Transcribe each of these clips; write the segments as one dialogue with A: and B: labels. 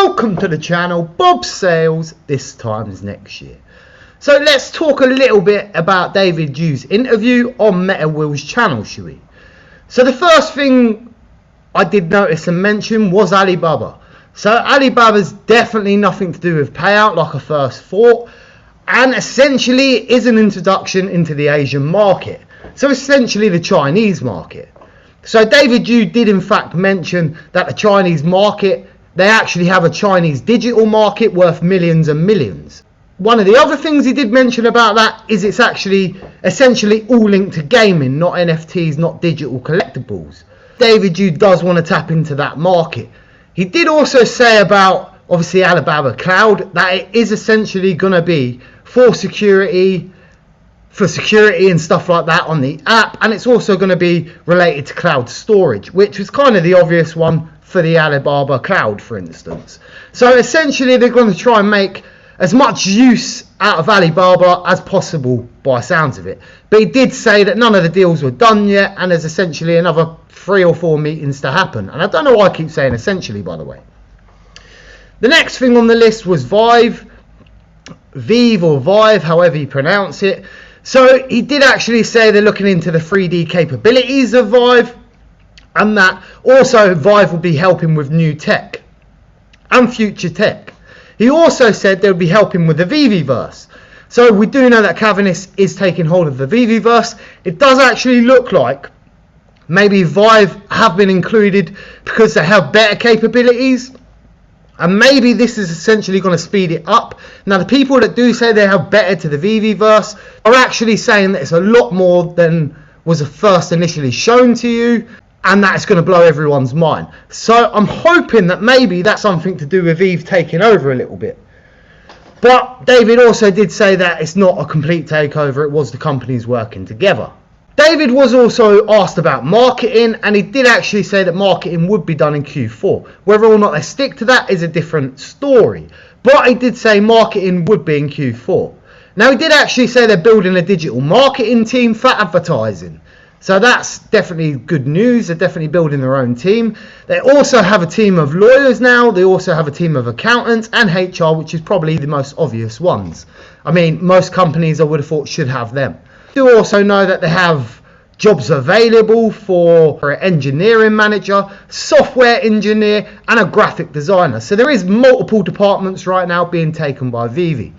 A: welcome to the channel Bob Sales this time's next year. So let's talk a little bit about David Yu's interview on MetaWill's channel, shall we? So the first thing I did notice and mention was Alibaba. So Alibaba's definitely nothing to do with payout like I first thought, and essentially it is an introduction into the Asian market, so essentially the Chinese market. So David Yu did in fact mention that the Chinese market, they actually have a Chinese digital market worth millions and millions. One of the other things he did mention about that is it's actually essentially all linked to gaming, not NFTs, not digital collectibles. David Yu does want to tap into that market. He did also say about, obviously, Alibaba Cloud, that it is essentially going to be for security and stuff like that on the app, and it's also going to be related to cloud storage, which was kind of the obvious one for the Alibaba Cloud, for instance. So essentially they're going to try and make as much use out of Alibaba as possible by sounds of it. But he did say that none of the deals were done yet, and there's essentially another 3 or 4 meetings to happen. And I don't know why I keep saying essentially, by the way. The next thing on the list was veve, however you pronounce it. So he did actually say they're looking into the 3D capabilities of veve, and that also veve will be helping with new tech and future tech. He also said they'll be helping with the veveverse. So we do know that Cavendish is taking hold of the veveverse. It does actually look like maybe veve have been included because they have better capabilities, and maybe this is essentially going to speed it up. Now the people that do say they have better to the veveverse are actually saying that it's a lot more than was first initially shown to you, and that's going to blow everyone's mind. So I'm hoping that maybe that's something to do with veve taking over a little bit. But David also did say that it's not a complete takeover, it was the companies working together. David was also asked about marketing, and he did actually say that marketing would be done in Q4. Whether or not they stick to that is a different story. But he did say marketing would be in Q4. Now he did actually say they're building a digital marketing team for advertising. So that's definitely good news. They're definitely building their own team. They also have a team of lawyers now. They also have a team of accountants and HR, which is probably the most obvious ones. I mean, most companies I would have thought should have them. You also know that they have jobs available for an engineering manager, software engineer, and a graphic designer. So there is multiple departments right now being taken by veve.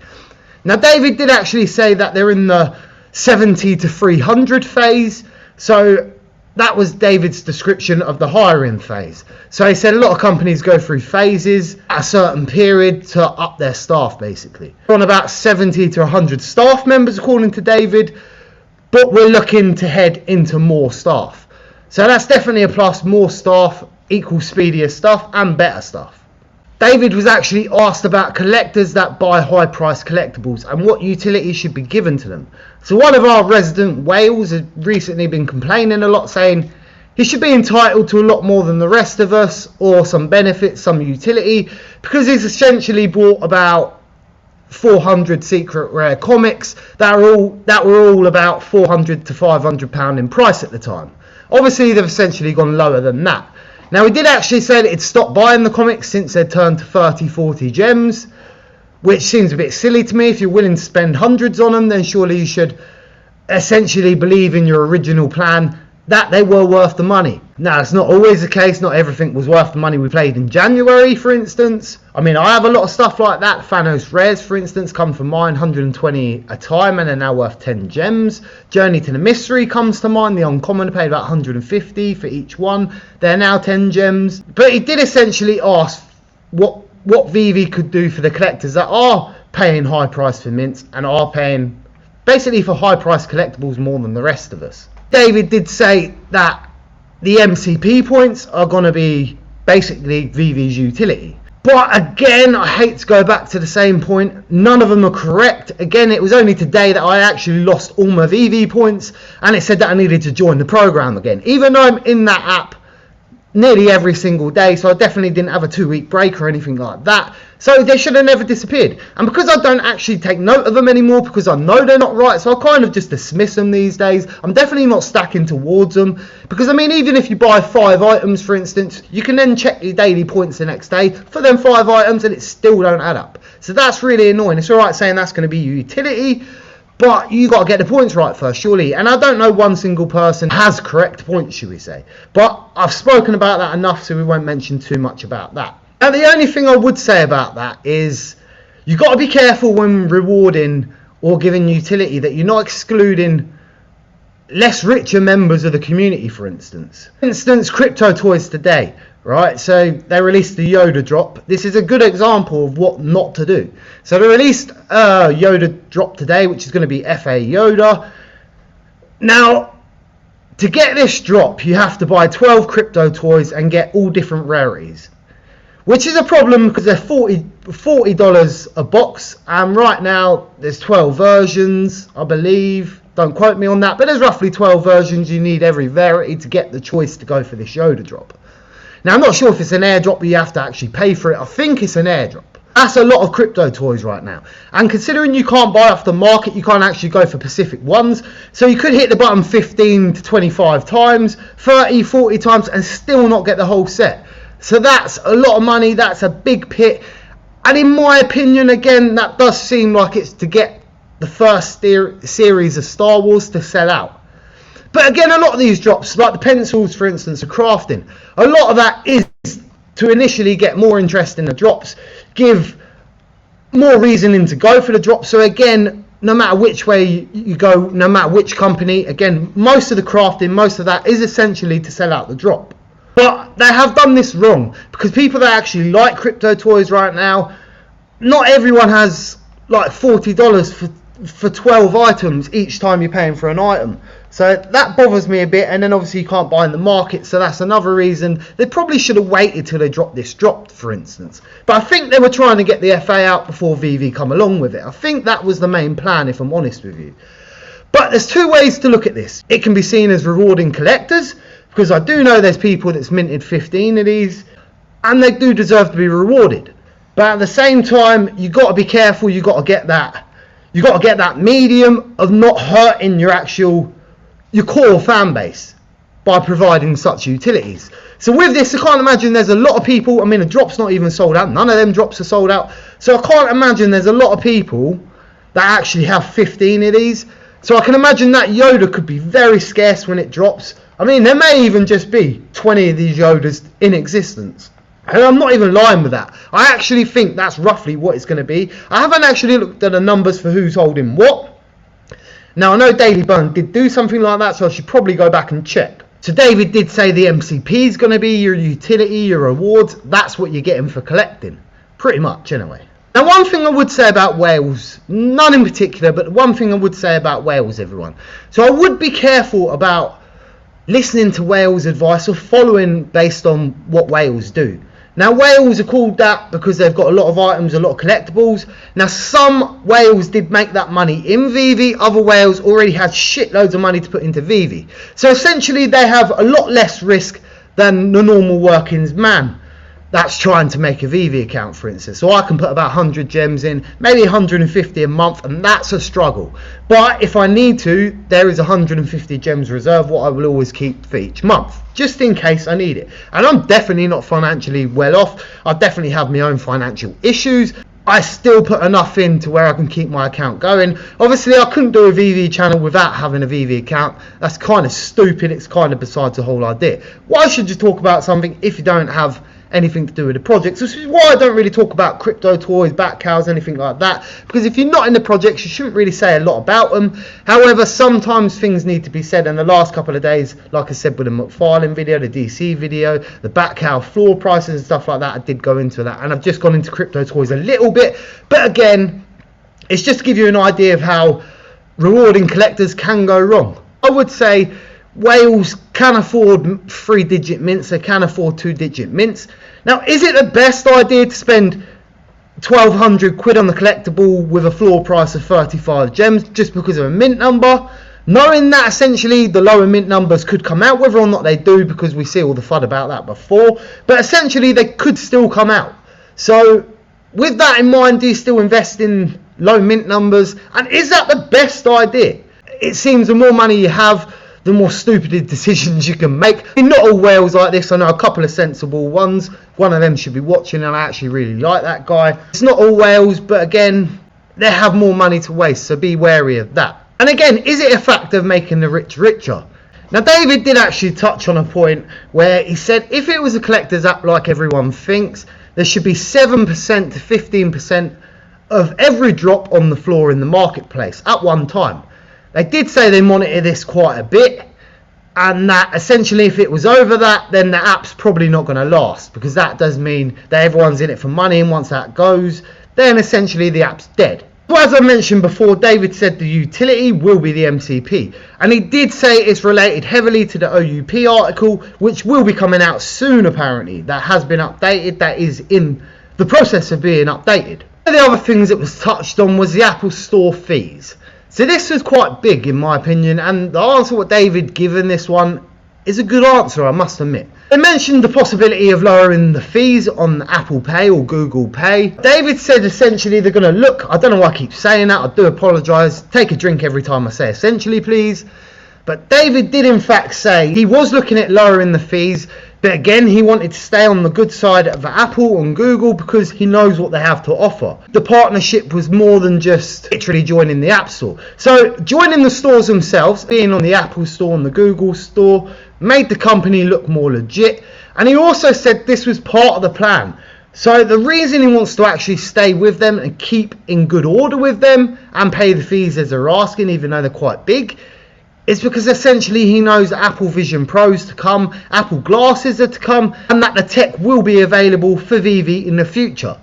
A: Now David did actually say that they're in the 70 to 300 phase. So that was David's description of the hiring phase. So he said a lot of companies go through phases at a certain period to up their staff, basically. We're on about 70 to 100 staff members, according to David, but we're looking to head into more staff. So that's definitely a plus. More staff equals speedier stuff and better stuff. David was actually asked about collectors that buy high-priced collectibles and what utilities should be given to them. So one of our resident Wales has recently been complaining a lot, saying he should be entitled to a lot more than the rest of us, or some benefits, some utility, because he's essentially bought about 400 secret rare comics that were all about £400 to £500 in price at the time. Obviously they've essentially gone lower than that. Now he did actually say that he'd stopped buying the comics since they'd turned to 30-40 gems, which seems a bit silly to me. If you're willing to spend hundreds on them, then surely you should essentially believe in your original plan that they were worth the money. Now it's not always the case. Not everything was worth the money we played in January, for instance. I mean, I have a lot of stuff like that. Thanos Rares, for instance, come from mine, 120 a time, and they're now worth 10 gems. Journey to the Mystery comes to mind. The uncommon, I paid about 150 for each one. They're now 10 gems. But he did essentially ask what veve could do for the collectors that are paying high price for mints and are paying basically for high price collectibles more than the rest of us. David did say that the MCP points are going to be basically veve's utility. But again, I hate to go back to the same point. None of them are correct. Again, it was only today that I actually lost all my veve points, and it said that I needed to join the program again. Even though I'm in that app nearly every single day, so I definitely didn't have a 2-week break or anything like that. So they should have never disappeared. And because I don't actually take note of them anymore, because I know they're not right, so I kind of just dismiss them these days. I'm definitely not stacking towards them, because I mean, even if you buy 5 items, for instance, you can then check your daily points the next day for them 5 items and it still don't add up. So that's really annoying. It's all right saying that's going to be your utility, but you got to get the points right first, surely. And I don't know one single person has correct points, should we say. But I've spoken about that enough, so we won't mention too much about that. Now, the only thing I would say about that is you got to be careful when rewarding or giving utility that you're not excluding less richer members of the community, for instance. For instance, crypto toys today, right? So they released the Yoda drop. This is a good example of what not to do. So they released Yoda drop today, which is going to be FA Yoda. Now, to get this drop, you have to buy 12 crypto toys and get all different rarities, which is a problem because they're $40 a box, and right now there's 12 versions, I believe. Don't quote me on that, but there's roughly 12 versions. You need every rarity to get the choice to go for this Yoda drop. Now, I'm not sure if it's an airdrop, but you have to actually pay for it. I think it's an airdrop. That's a lot of crypto toys right now. And considering you can't buy off the market, you can't actually go for specific ones. So you could hit the button 15 to 25 times, 30, 40 times, and still not get the whole set. So that's a lot of money. That's a big pit. And in my opinion, again, that does seem like it's to get the first series of Star Wars to sell out. But again, a lot of these drops, like the pencils, for instance, are crafting. A lot of that is to initially get more interest in the drops, give more reasoning to go for the drops. So again, no matter which way you go, no matter which company, again, most of the crafting, most of that is essentially to sell out the drop. But they have done this wrong, because people that actually like crypto toys right now, not everyone has like $40 for 12 items each time you're paying for an item. So that bothers me a bit, and then obviously you can't buy in the market, so that's another reason. They probably should have waited till they dropped this drop, for instance. But I think they were trying to get the FA out before veve come along with it. I think that was the main plan, if I'm honest with you. But there's 2 ways to look at this. It can be seen as rewarding collectors, because I do know there's people that's minted 15 of these, and they do deserve to be rewarded. But at the same time, you got to be careful. You got to get that medium of not hurting your core fan base by providing such utilities. So with this, I can't imagine there's a lot of people. I mean, the drop's not even sold out. None of them drops are sold out. So I can't imagine there's a lot of people that actually have 15 of these. So I can imagine that Yoda could be very scarce when it drops. I mean, there may even just be 20 of these Yodas in existence. And I'm not even lying with that. I actually think that's roughly what it's going to be. I haven't actually looked at the numbers for who's holding what. Now, I know Daily Burn did do something like that, so I should probably go back and check. So David did say the MCP is going to be your utility, your rewards. That's what you're getting for collecting. Pretty much, anyway. Now, one thing I would say about whales, none in particular, but one thing I would say about whales, everyone. So I would be careful about listening to whales' advice or following based on what whales do. Now, whales are called that because they've got a lot of items, a lot of collectibles. Now, some whales did make that money in veve. Other whales already had shitloads of money to put into veve. So essentially, they have a lot less risk than the normal workings man that's trying to make a veve account, for instance. So I can put about 100 gems in, maybe 150 a month, and that's a struggle. But if I need to, there is 150 gems reserved, what I will always keep for each month, just in case I need it. And I'm definitely not financially well off. I definitely have my own financial issues. I still put enough in to where I can keep my account going. Obviously, I couldn't do a veve channel without having a veve account. That's kind of stupid. It's kind of besides the whole idea. Why should you talk about something if you don't have anything to do with the projects? Which is why I don't really talk about crypto toys, bat cows, anything like that, because if you're not in the projects, you shouldn't really say a lot about them. However, sometimes things need to be said, and the last couple of days, like I said with the McFarlane video, the DC video, the bat cow floor prices and stuff like that, I did go into that, and I've just gone into crypto toys a little bit. But again, it's just to give you an idea of how rewarding collectors can go wrong. I would say whales can afford 3-digit mints, they can afford 2-digit mints. Now, is it the best idea to spend 1,200 quid on the collectible with a floor price of 35 gems just because of a mint number? knowing that essentially the lower mint numbers could come out, whether or not they do, because we see all the FUD about that before, but essentially they could still come out. So with that in mind, do you still invest in low mint numbers? And is that the best idea? It seems the more money you have, the more stupid decisions you can make. Not all whales like this. I know a couple of sensible ones. One of them should be watching, and I actually really like that guy. It's not all whales, but again, they have more money to waste, so be wary of that. And again, is it a fact of making the rich richer? Now, David did actually touch on a point where he said if it was a collector's app like everyone thinks, there should be 7% to 15% of every drop on the floor in the marketplace at one time. They did say they monitor this quite a bit, and that essentially if it was over that, then the app's probably not going to last, because that does mean that everyone's in it for money, and once that goes, then essentially the app's dead. Well, as I mentioned before, David said the utility will be the MCP, and he did say it's related heavily to the OUP article, which will be coming out soon apparently. That has been updated, that is in the process of being updated. One of the other things that was touched on was the Apple Store fees. So this was quite big in my opinion, and the answer what David given this one is a good answer, I must admit. They mentioned the possibility of lowering the fees on Apple Pay or Google Pay. David said essentially they're going to look, I don't know why I keep saying that, I do apologise, take a drink every time I say essentially please. But David did in fact say he was looking at lowering the fees, but again he wanted to stay on the good side of Apple and Google because he knows what they have to offer. The partnership was more than just literally joining the App Store. So joining the stores themselves, being on the Apple Store and the Google Store, made the company look more legit. And he also said this was part of the plan. So the reason he wants to actually stay with them and keep in good order with them and pay the fees as they're asking, even though they're quite big, is because essentially he knows that Apple Vision Pros to come, Apple glasses are to come, and that the tech will be available for veve in the future.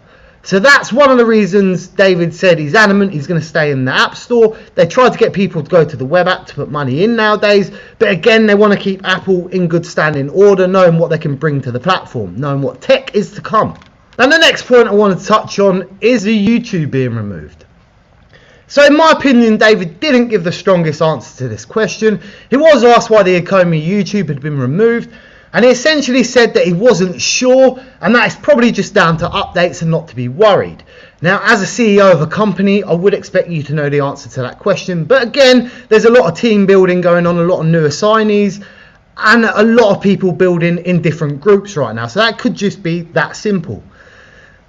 A: So that's one of the reasons David said he's adamant he's going to stay in the App Store. They try to get people to go to the web app to put money in nowadays, but again they want to keep Apple in good standing order, knowing what they can bring to the platform, knowing what tech is to come. And the next point I want to touch on is the YouTube being removed. So in my opinion, David didn't give the strongest answer to this question. He was asked why the Economy YouTube had been removed, and he essentially said that he wasn't sure, and that is probably just down to updates and not to be worried. Now, as a CEO of a company, I would expect you to know the answer to that question, but again, there's a lot of team building going on, a lot of new assignees, and a lot of people building in different groups right now, so that could just be that simple.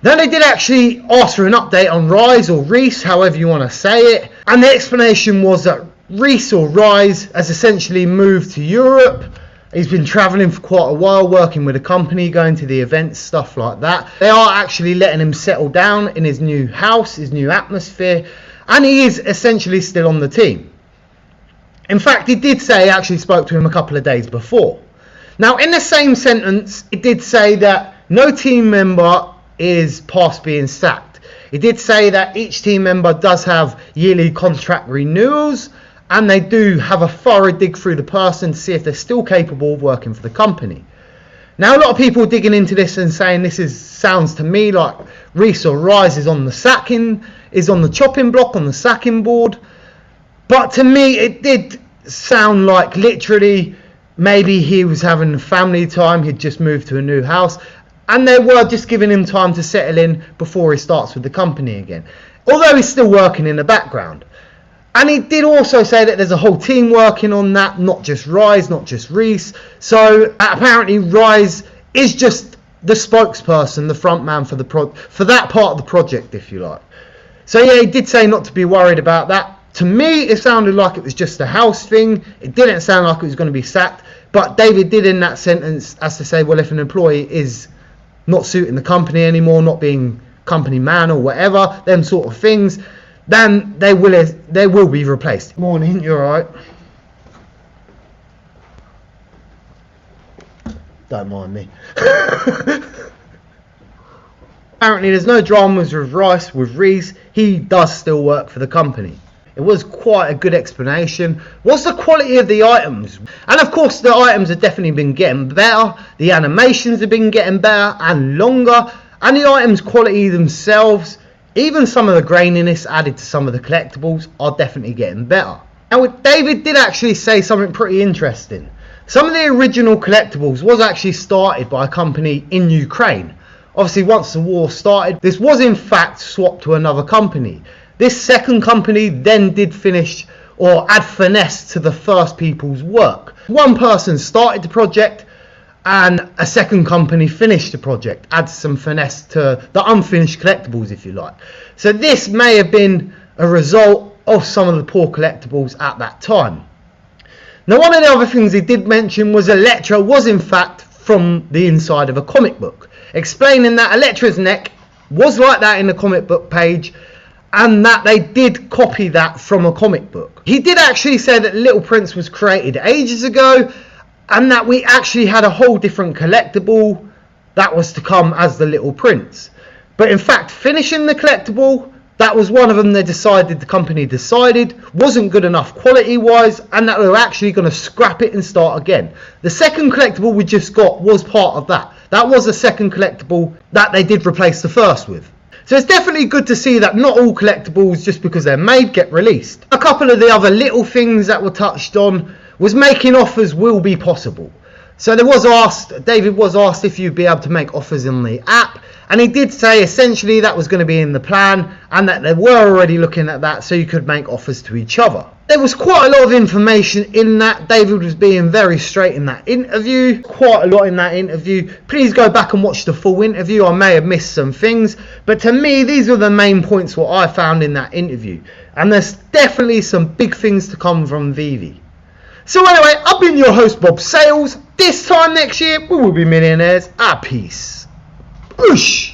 A: Then they did actually ask for an update on Rise or Reese, however you want to say it. And the explanation was that Reese or Rise has essentially moved to Europe. He's been traveling for quite a while, working with a company, going to the events, stuff like that. They are actually letting him settle down in his new house, his new atmosphere, and he is essentially still on the team. In fact, he did say he actually spoke to him a couple of days before. Now, in the same sentence, it did say that no team member is past being sacked. He did say that each team member does have yearly contract renewals, and they do have a thorough dig through the person to see if they're still capable of working for the company. Now, a lot of people digging into this and saying this sounds to me like Reese or Rise is on the chopping block, on the sacking board. But to me, it did sound like literally maybe he was having family time, he'd just moved to a new house, and they were just giving him time to settle in before he starts with the company again. Although he's still working in the background. And he did also say that there's a whole team working on that, not just Rise, not just Reese. So apparently Rise is just the spokesperson, the front man for that part of the project, if you like. So yeah, he did say not to be worried about that. To me, it sounded like it was just a house thing. It didn't sound like it was going to be sacked. But David did in that sentence as to say, well, if an employee is not suiting the company anymore, not being company man or whatever, them sort of things, then they will be replaced. Morning, you alright? Don't mind me. Apparently there's no dramas with Reese. He does still work for the company. It was quite a good explanation. What's the quality of the items? And of course the items have definitely been getting better. The animations have been getting better and longer. And the items quality themselves, even some of the graininess added to some of the collectibles, are definitely getting better. Now, David did actually say something pretty interesting. Some of the original collectibles was actually started by a company in Ukraine. Obviously, once the war started, this was in fact swapped to another company. This second company then did finish or add finesse to the first people's work. One person started the project and a second company finished the project, adds some finesse to the unfinished collectibles, if you like. So this may have been a result of some of the poor collectibles at that time. Now, one of the other things he did mention was Elektra was in fact from the inside of a comic book, explaining that Elektra's neck was like that in the comic book page and that they did copy that from a comic book. He did actually say that Little Prince was created ages ago and that we actually had a whole different collectible that was to come as the Little Prince. But in fact, finishing the collectible, that was one of them the company decided wasn't good enough quality wise, and that they were actually going to scrap it and start again. The second collectible we just got was part of that. That was the second collectible that they did replace the first with. So it's definitely good to see that not all collectibles, just because they're made, get released. A couple of the other little things that were touched on was making offers will be possible. So David was asked if you'd be able to make offers in the app, and he did say essentially that was going to be in the plan and that they were already looking at that so you could make offers to each other. There was quite a lot of information in that. David was being very straight in that interview, quite a lot in that interview. Please go back and watch the full interview. I may have missed some things, but to me these were the main points what I found in that interview, and there's definitely some big things to come from veve. So anyway, I've been your host Bob Sales. This time next year we will be millionaires. Peace. Boosh!